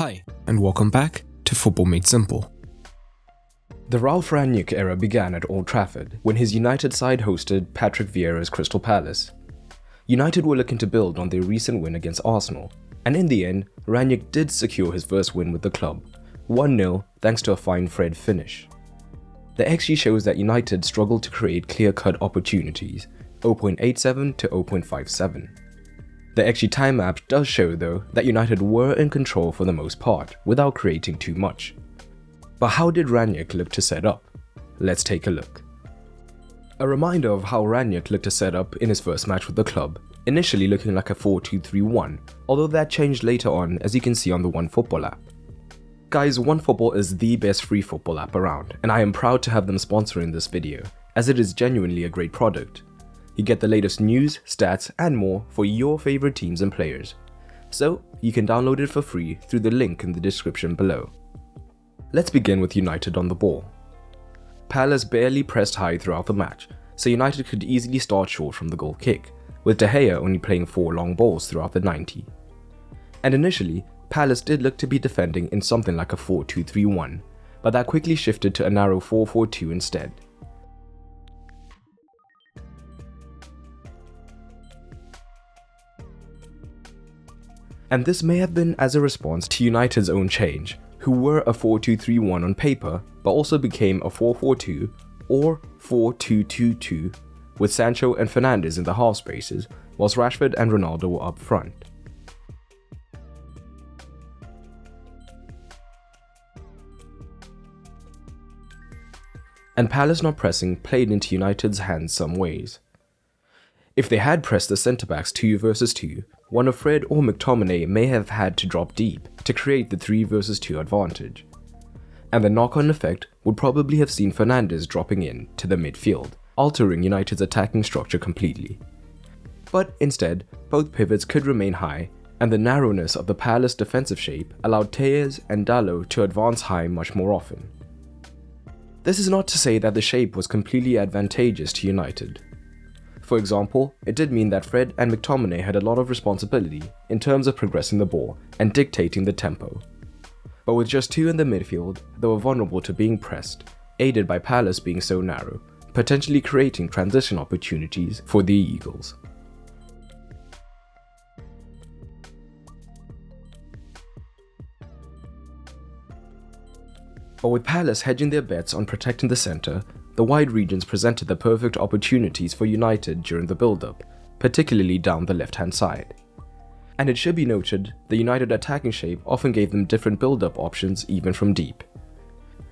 Hi, and welcome back to Football Made Simple. The Ralf Rangnick era began at Old Trafford when his United side hosted Patrick Vieira's Crystal Palace. United were looking to build on their recent win against Arsenal, and in the end, Rangnick did secure his first win with the club, 1-0 thanks to a fine Fred finish. The XG shows that United struggled to create clear-cut opportunities, 0.87 to 0.57. The XG time map does show though that United were in control for the most part, without creating too much. But how did Rangnick look to set up? Let's take a look. A reminder of how Rangnick looked to set up in his first match with the club, initially looking like a 4-2-3-1, although that changed later on as you can see on the OneFootball app. Guys, OneFootball is the best free football app around, and I am proud to have them sponsoring this video, as it is genuinely a great product. You get the latest news, stats, and more for your favorite teams and players. So, you can download it for free through the link in the description below. Let's begin with United on the ball. Palace barely pressed high throughout the match, so United could easily start short from the goal kick, with De Gea only playing 4 long balls throughout the 90. And initially, Palace did look to be defending in something like a 4-2-3-1, but that quickly shifted to a narrow 4-4-2 instead. And this may have been as a response to United's own change, who were a 4-2-3-1 on paper, but also became a 4-4-2 or 4-2-2-2, with Sancho and Fernandes in the half spaces, whilst Rashford and Ronaldo were up front. And Palace not pressing played into United's hands some ways. If they had pressed the centre-backs 2 versus 2, one of Fred or McTominay may have had to drop deep to create the 3 versus 2 advantage. And the knock-on effect would probably have seen Fernandes dropping in to the midfield, altering United's attacking structure completely. But instead, both pivots could remain high, and the narrowness of the Palace defensive shape allowed Tejes and Dalot to advance high much more often. This is not to say that the shape was completely advantageous to United. For example, it did mean that Fred and McTominay had a lot of responsibility in terms of progressing the ball and dictating the tempo. But with just 2 in the midfield, they were vulnerable to being pressed, aided by Palace being so narrow, potentially creating transition opportunities for the Eagles. But with Palace hedging their bets on protecting the centre, the wide regions presented the perfect opportunities for United during the build-up, particularly down the left-hand side. And it should be noted, the United attacking shape often gave them different build-up options even from deep.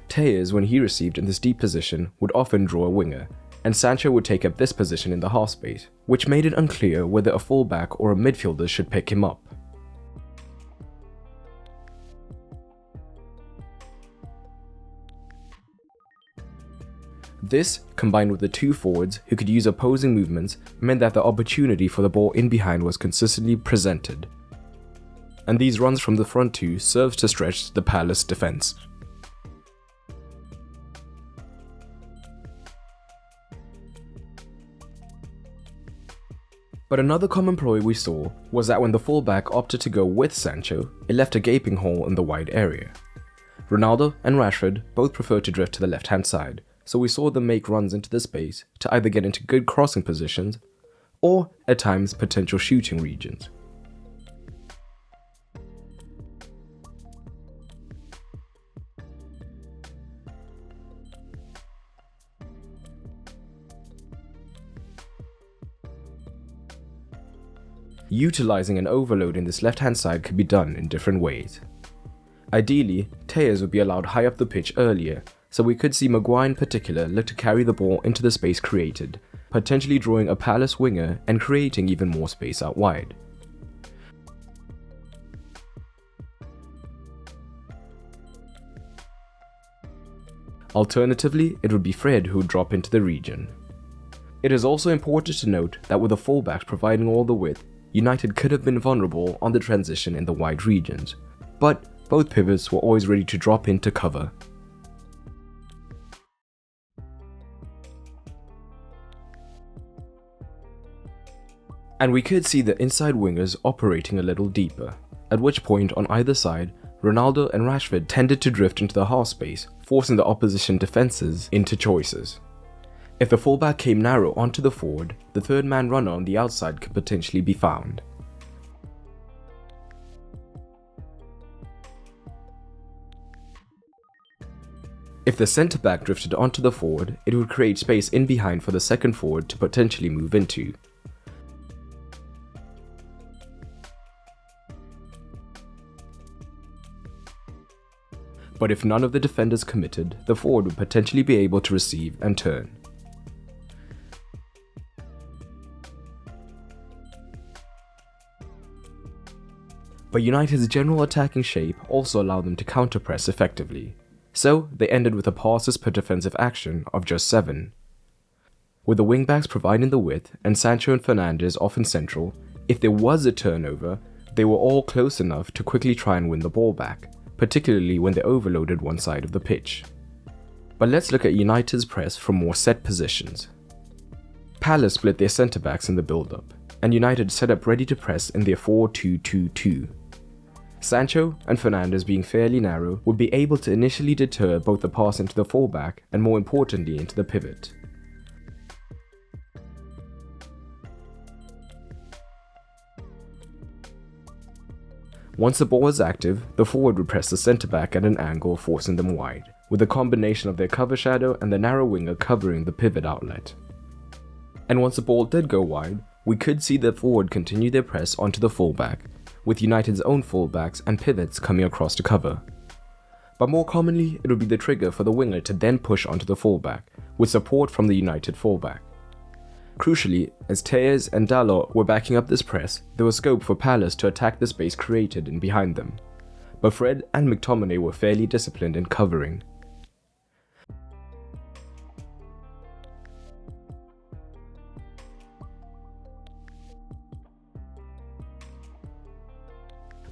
Tejes, when he received in this deep position, would often draw a winger, and Sancho would take up this position in the half space, which made it unclear whether a fullback or a midfielder should pick him up. This, combined with the 2 forwards who could use opposing movements, meant that the opportunity for the ball in behind was consistently presented. And these runs from the front 2 served to stretch the Palace defense. But another common ploy we saw was that when the fullback opted to go with Sancho, it left a gaping hole in the wide area. Ronaldo and Rashford both preferred to drift to the left-hand side, so we saw them make runs into the space to either get into good crossing positions or, at times, potential shooting regions. Utilizing an overload in this left-hand side could be done in different ways. Ideally, Tejes would be allowed high up the pitch earlier, so we could see Maguire in particular look to carry the ball into the space created, potentially drawing a Palace winger and creating even more space out wide. Alternatively, it would be Fred who would drop into the region. It is also important to note that with the fullbacks providing all the width, United could have been vulnerable on the transition in the wide regions, but both pivots were always ready to drop in to cover. And we could see the inside wingers operating a little deeper, at which point on either side, Ronaldo and Rashford tended to drift into the half space, forcing the opposition defences into choices. If the fullback came narrow onto the forward, the third man runner on the outside could potentially be found. If the centre-back drifted onto the forward, it would create space in behind for the second forward to potentially move into. But if none of the defenders committed, the forward would potentially be able to receive and turn. But United's general attacking shape also allowed them to counter-press effectively, so they ended with a passes per defensive action of just 7. With the wingbacks providing the width and Sancho and Fernandes often central, if there was a turnover, they were all close enough to quickly try and win the ball back, particularly when they overloaded one side of the pitch. But let's look at United's press from more set positions. Palace split their centre-backs in the build-up, and United set up ready to press in their 4-2-2-2. Sancho and Fernandes, being fairly narrow, would be able to initially deter both the pass into the fullback and more importantly into the pivot. Once the ball was active, the forward would press the centre-back at an angle, forcing them wide, with a combination of their cover shadow and the narrow winger covering the pivot outlet. And once the ball did go wide, we could see the forward continue their press onto the fullback, with United's own fullbacks and pivots coming across to cover. But more commonly, it would be the trigger for the winger to then push onto the fullback, with support from the United fullback. Crucially, as Tejes and Dalot were backing up this press, there was scope for Palace to attack the space created in behind them. But Fred and McTominay were fairly disciplined in covering.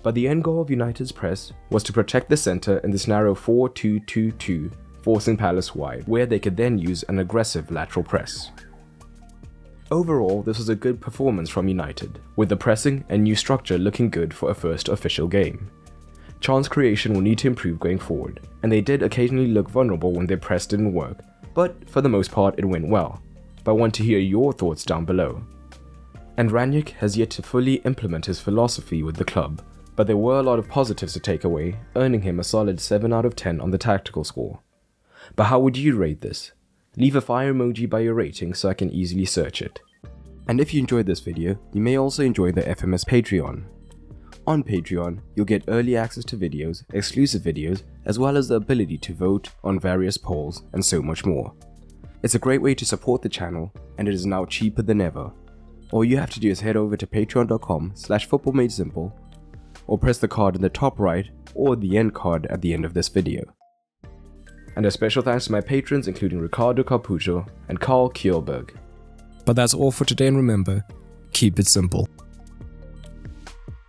But the end goal of United's press was to protect the centre in this narrow 4-2-2-2, forcing Palace wide, where they could then use an aggressive lateral press. Overall, this was a good performance from United, with the pressing and new structure looking good for a first official game. Chance creation will need to improve going forward, and they did occasionally look vulnerable when their press didn't work, but for the most part it went well. But I want to hear your thoughts down below. And Rangnick has yet to fully implement his philosophy with the club, but there were a lot of positives to take away, earning him a solid 7 out of 10 on the tactical score. But how would you rate this? Leave a fire emoji by your rating so I can easily search it. And if you enjoyed this video, you may also enjoy the FMS Patreon. On Patreon, you'll get early access to videos, exclusive videos, as well as the ability to vote on various polls and so much more. It's a great way to support the channel, and it is now cheaper than ever. All you have to do is head over to patreon.com/footballmadesimple, or press the card in the top right or the end card at the end of this video. And a special thanks to my patrons including Ricardo Capucho and Carl Kjellberg. But that's all for today, and remember, keep it simple.